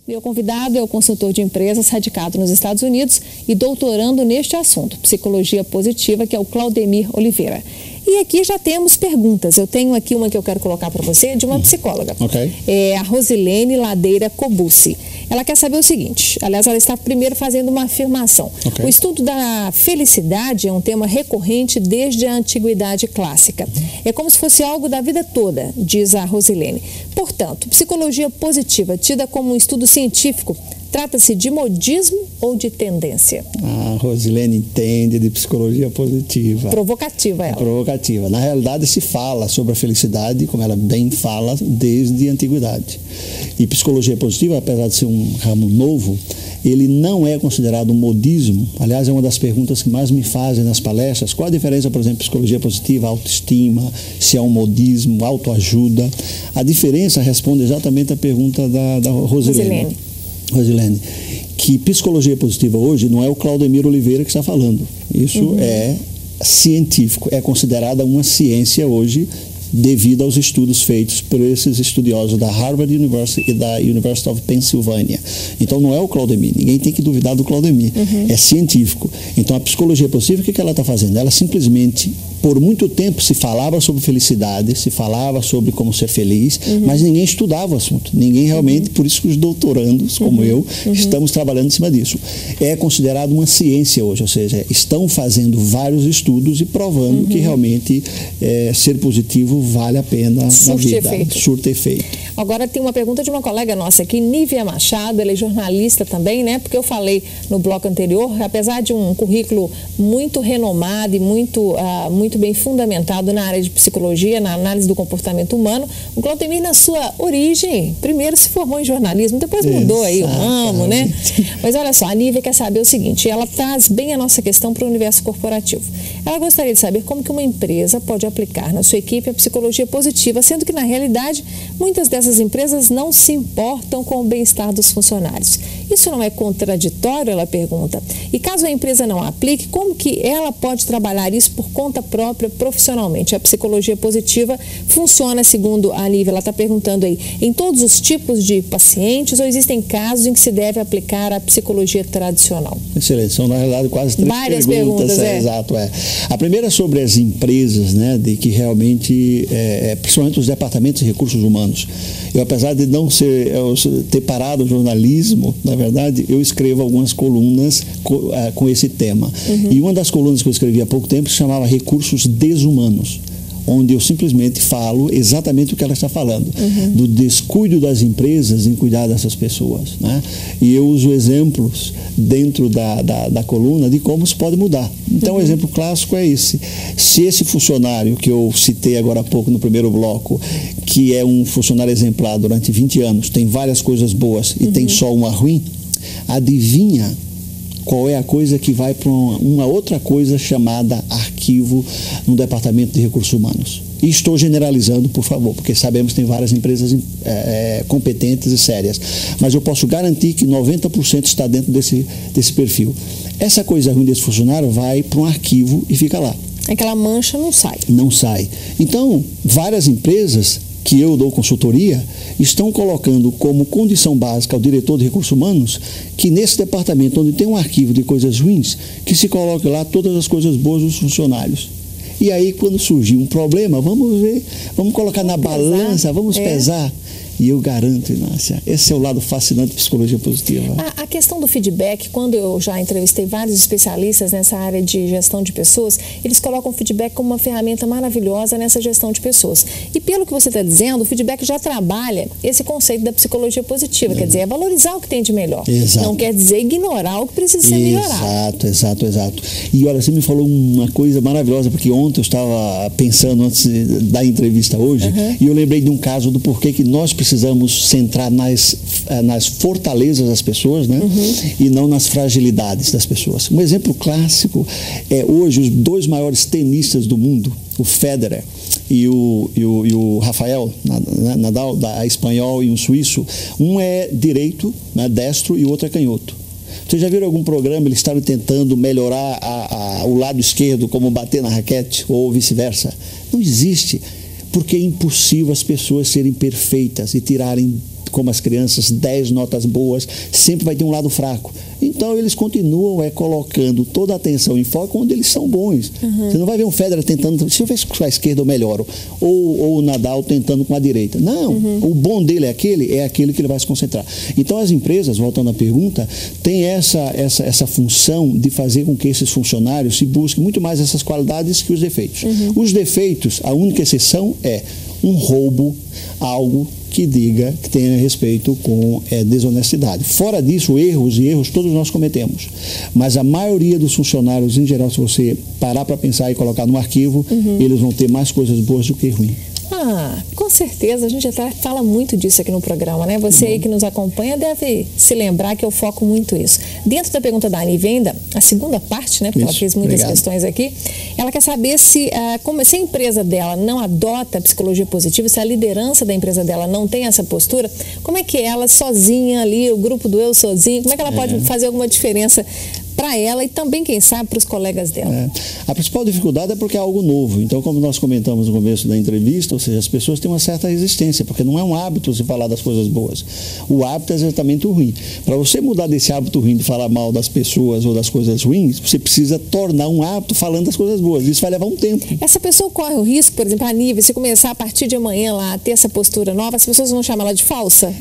Meu convidado é o consultor de empresas radicado nos Estados Unidos e doutorando neste assunto, psicologia positiva, que é o Claudemir Oliveira. E aqui já temos perguntas. Eu tenho aqui uma que eu quero colocar para você, de uma psicóloga. Okay. É a Rosilene Ladeira Cobucci. Ela quer saber o seguinte, aliás, ela está primeiro fazendo uma afirmação. Okay. O estudo da felicidade é um tema recorrente desde a antiguidade clássica. É como se fosse algo da vida toda, diz a Rosilene. Portanto, psicologia positiva, tida como um estudo científico, trata-se de modismo ou de tendência? A Rosilene entende de psicologia positiva. Provocativa ela. Provocativa. Na realidade, se fala sobre a felicidade, como ela bem fala, desde a antiguidade. E psicologia positiva, apesar de ser um ramo novo, ele não é considerado um modismo. Aliás, é uma das perguntas que mais me fazem nas palestras. Qual a diferença, por exemplo, psicologia positiva, autoestima, se é um modismo, autoajuda? A diferença responde exatamente à pergunta da Rosilene. Rosilene, que psicologia positiva hoje não é o Claudemir Oliveira que está falando. Isso é científico, é considerada uma ciência hoje devido aos estudos feitos por esses estudiosos da Harvard University e da University of Pennsylvania. Então não é o Claudemir, ninguém tem que duvidar do Claudemir, é científico. Então a psicologia positiva, o que ela está fazendo? Ela simplesmente, por muito tempo se falava sobre felicidade, se falava sobre como ser feliz, mas ninguém estudava o assunto. Ninguém realmente, por isso que os doutorandos, como eu, estamos trabalhando em cima disso. É considerado uma ciência hoje, ou seja, estão fazendo vários estudos e provando que realmente ser positivo vale a pena na vida. Surte efeito. Agora tem uma pergunta de uma colega nossa aqui, Nívia Machado, ela é jornalista também, né? Porque eu falei no bloco anterior, apesar de um currículo muito renomado e muito bem fundamentado na área de psicologia, na análise do comportamento humano, o Claudemir, na sua origem, primeiro se formou em jornalismo, depois mudou aí o ramo, né? Mas olha só, a Nívia quer saber o seguinte, ela traz bem a nossa questão para o universo corporativo. Ela gostaria de saber como que uma empresa pode aplicar na sua equipe a psicologia positiva, sendo que, na realidade, muitas dessas empresas não se importam com o bem-estar dos funcionários. Isso não é contraditório, ela pergunta? E caso a empresa não aplique, como que ela pode trabalhar isso por conta própria, profissionalmente? A psicologia positiva funciona, segundo a Nívia, ela está perguntando aí, em todos os tipos de pacientes ou existem casos em que se deve aplicar a psicologia tradicional? Excelente, são na realidade quase três várias perguntas. Exato, A primeira é sobre as empresas, né, de que realmente, principalmente os departamentos de recursos humanos. Eu, apesar de não ter parado o jornalismo, na verdade, eu escrevo algumas colunas com esse tema. E uma das colunas que eu escrevi há pouco tempo se chamava Recursos Desumanos, onde eu simplesmente falo exatamente o que ela está falando, do descuido das empresas em cuidar dessas pessoas, né? E eu uso exemplos dentro da coluna de como se pode mudar. Então, o exemplo clássico é esse. Se esse funcionário que eu citei agora há pouco no primeiro bloco, que é um funcionário exemplar durante 20 anos, tem várias coisas boas e tem só uma ruim, adivinha qual é a coisa que vai para uma outra coisa chamada arquivo no Departamento de Recursos Humanos. E estou generalizando, por favor, porque sabemos que tem várias empresas competentes e sérias. Mas eu posso garantir que 90% está dentro desse perfil. Essa coisa ruim desse funcionário vai para um arquivo e fica lá. Aquela mancha não sai. Não sai. Então, várias empresas que eu dou consultoria, estão colocando como condição básica ao diretor de recursos humanos que nesse departamento, onde tem um arquivo de coisas ruins, que se coloque lá todas as coisas boas dos funcionários. E aí, quando surgir um problema, vamos ver, vamos colocar na balança, vamos pesar. E eu garanto, Inácia, esse é o lado fascinante da psicologia positiva. A questão do feedback, quando eu já entrevistei vários especialistas nessa área de gestão de pessoas, eles colocam o feedback como uma ferramenta maravilhosa nessa gestão de pessoas. E pelo que você está dizendo, o feedback já trabalha esse conceito da psicologia positiva, quer dizer, é valorizar o que tem de melhor. Exato. Não quer dizer ignorar o que precisa ser melhorado. Exato. E olha, você me falou uma coisa maravilhosa, porque ontem eu estava pensando antes da entrevista hoje, e eu lembrei de um caso do porquê que nós precisamos centrar nas fortalezas das pessoas, né? E não nas fragilidades das pessoas. Um exemplo clássico é hoje os dois maiores tenistas do mundo, o Federer e o Rafael Nadal, espanhol, e um suíço. Um é direito, né, destro, e o outro é canhoto. Vocês já viram algum programa, eles estavam tentando melhorar o lado esquerdo, como bater na raquete, ou vice-versa? Não existe. Porque é impossível as pessoas serem perfeitas e tirarem como as crianças, 10 notas boas, sempre vai ter um lado fraco. Então, eles continuam colocando toda a atenção em foco onde eles são bons. Você não vai ver um Federer tentando, deixa eu ver se com a esquerda eu melhoro, ou o Nadal tentando com a direita. Não, o bom dele é aquele que ele vai se concentrar. Então, as empresas, voltando à pergunta, têm essa função de fazer com que esses funcionários se busquem muito mais essas qualidades que os defeitos. Os defeitos, a única exceção é um roubo, algo que diga que tenha respeito com desonestidade. Fora disso, erros todos nós cometemos. Mas a maioria dos funcionários, em geral, se você parar para pensar e colocar no arquivo, eles vão ter mais coisas boas do que ruins. Com certeza, a gente até fala muito disso aqui no programa, né? Você aí que nos acompanha deve se lembrar que eu foco muito isso. Dentro da pergunta da Anivenda, a segunda parte, né? Porque ela fez muitas questões aqui, ela quer saber se a empresa dela não adota a psicologia positiva, se a liderança da empresa dela não tem essa postura, como é que ela sozinha ali, o grupo do eu sozinho, como é que ela pode fazer alguma diferença para ela e também, quem sabe, para os colegas dela? A principal dificuldade é porque é algo novo. Então, como nós comentamos no começo da entrevista, ou seja, as pessoas têm uma certa resistência, porque não é um hábito se falar das coisas boas. O hábito é exatamente o ruim. Para você mudar desse hábito ruim de falar mal das pessoas ou das coisas ruins, você precisa tornar um hábito falando das coisas boas. Isso vai levar um tempo. Essa pessoa corre o risco, por exemplo, a Nívia, se começar a partir de amanhã lá a ter essa postura nova, as pessoas vão chamar ela de falsa?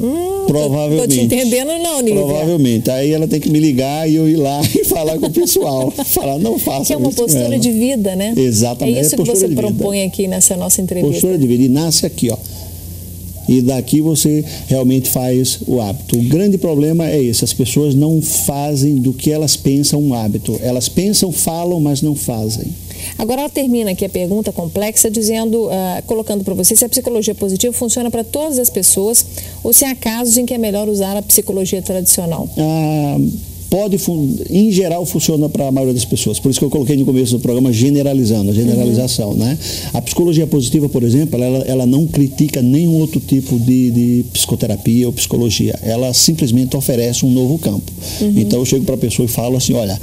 Provavelmente. Tô te entendendo não, Nívia? Provavelmente. Aí ela tem que me ligar e eu ir lá e falar com o pessoal. Falar, não faça isso. Que é uma postura de vida, né? Exatamente. É isso que você propõe aqui nessa nossa entrevista. Postura de vida. E nasce aqui, ó. E daqui você realmente faz o hábito. O grande problema é esse, as pessoas não fazem do que elas pensam um hábito. Elas pensam, falam, mas não fazem. Agora ela termina aqui a pergunta complexa dizendo, colocando para você se a psicologia positiva funciona para todas as pessoas ou se há casos em que é melhor usar a psicologia tradicional. Em geral, funciona para a maioria das pessoas. Por isso que eu coloquei no começo do programa generalizando, a generalização, né? A psicologia positiva, por exemplo, ela não critica nenhum outro tipo de psicoterapia ou psicologia. Ela simplesmente oferece um novo campo. Então, eu chego para a pessoa e falo assim, olha,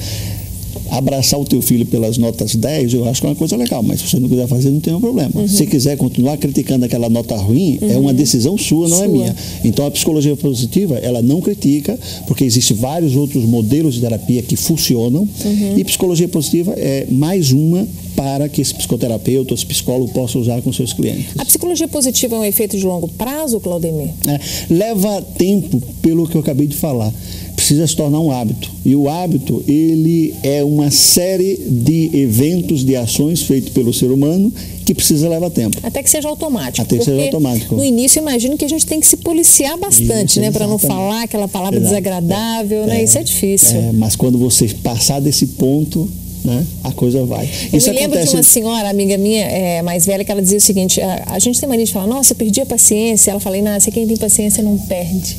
abraçar o teu filho pelas notas 10, eu acho que é uma coisa legal, mas se você não quiser fazer, não tem um problema. Se quiser continuar criticando aquela nota ruim, é uma decisão sua, não é minha. Então, a psicologia positiva, ela não critica, porque existem vários outros modelos de terapia que funcionam, e psicologia positiva é mais uma para que esse psicoterapeuta, esse psicólogo possa usar com seus clientes. A psicologia positiva é um efeito de longo prazo, Claudemir? Leva tempo, pelo que eu acabei de falar. Precisa se tornar um hábito. E o hábito, ele é uma série de eventos, de ações feitos pelo ser humano que precisa levar tempo. Até que seja automático. Até que seja automático. No início, imagino que a gente tem que se policiar bastante, isso, né? Para não falar aquela palavra desagradável, né? Isso é difícil. Mas quando você passar desse ponto, né, a coisa vai. Eu me lembro de uma senhora, amiga minha, mais velha, que ela dizia o seguinte, a gente tem mania de falar, nossa, eu perdi a paciência. Ela falou, Inácia, quem tem paciência não perde.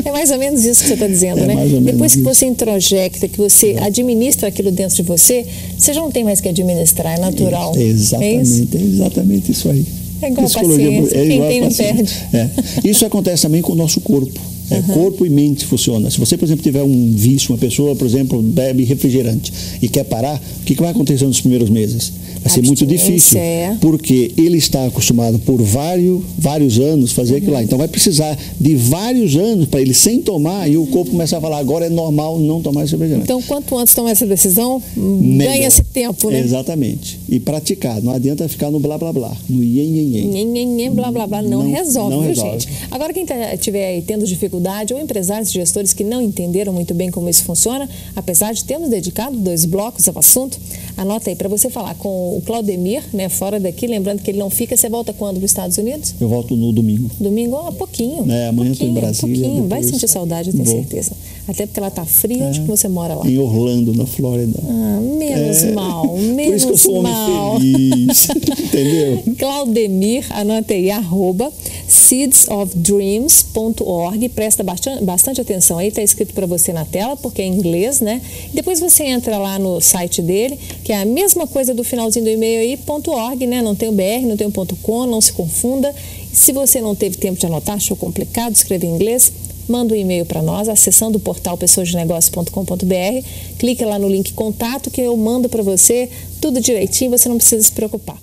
É mais ou menos isso que você está dizendo, né? Depois que você introjecta, que você administra aquilo dentro de você, você já não tem mais que administrar, é natural. Exatamente, é exatamente isso aí. É igual a paciência, quem tem não perde. Isso acontece também com o nosso corpo. Corpo e mente funciona. Se você, por exemplo, tiver um vício, uma pessoa, por exemplo, bebe refrigerante e quer parar, o que vai acontecer nos primeiros meses? Vai ser muito difícil, porque ele está acostumado por vários anos fazer aquilo lá. Então vai precisar de vários anos para ele sem tomar e o corpo começar a falar, agora é normal não tomar esse refrigerante. Então, quanto antes tomar essa decisão, ganha-se tempo, né? Exatamente. E praticar. Não adianta ficar no blá blá blá, no ien, blá blá blá, não resolve, viu, gente? Agora, quem estiver aí tendo dificuldade, ou empresários e gestores que não entenderam muito bem como isso funciona, apesar de termos dedicado 2 blocos ao assunto, anota aí para você falar com o Claudemir, né, fora daqui, lembrando que ele não fica. Você volta quando para os Estados Unidos? Eu volto no domingo. Domingo? Pouquinho. Amanhã estou em Brasília. Vai sentir saudade, eu tenho certeza. Até porque ela está fria. Onde que você mora lá? Em Orlando, na Flórida. Menos mal. Por isso que eu sou homem feliz. Entendeu? Claudemir, anota aí, @seedsofdreams.org. Presta bastante atenção aí, está escrito para você na tela, porque é em inglês, né? Depois você entra lá no site dele, que é a mesma coisa do finalzinho do e-mail aí, .org, né? Não tem o BR, não tem o .com, não se confunda. Se você não teve tempo de anotar, achou complicado escrever em inglês, manda um e-mail para nós, acessando o portal pessoasdenegócios.com.br, clica lá no link contato que eu mando para você tudo direitinho, você não precisa se preocupar.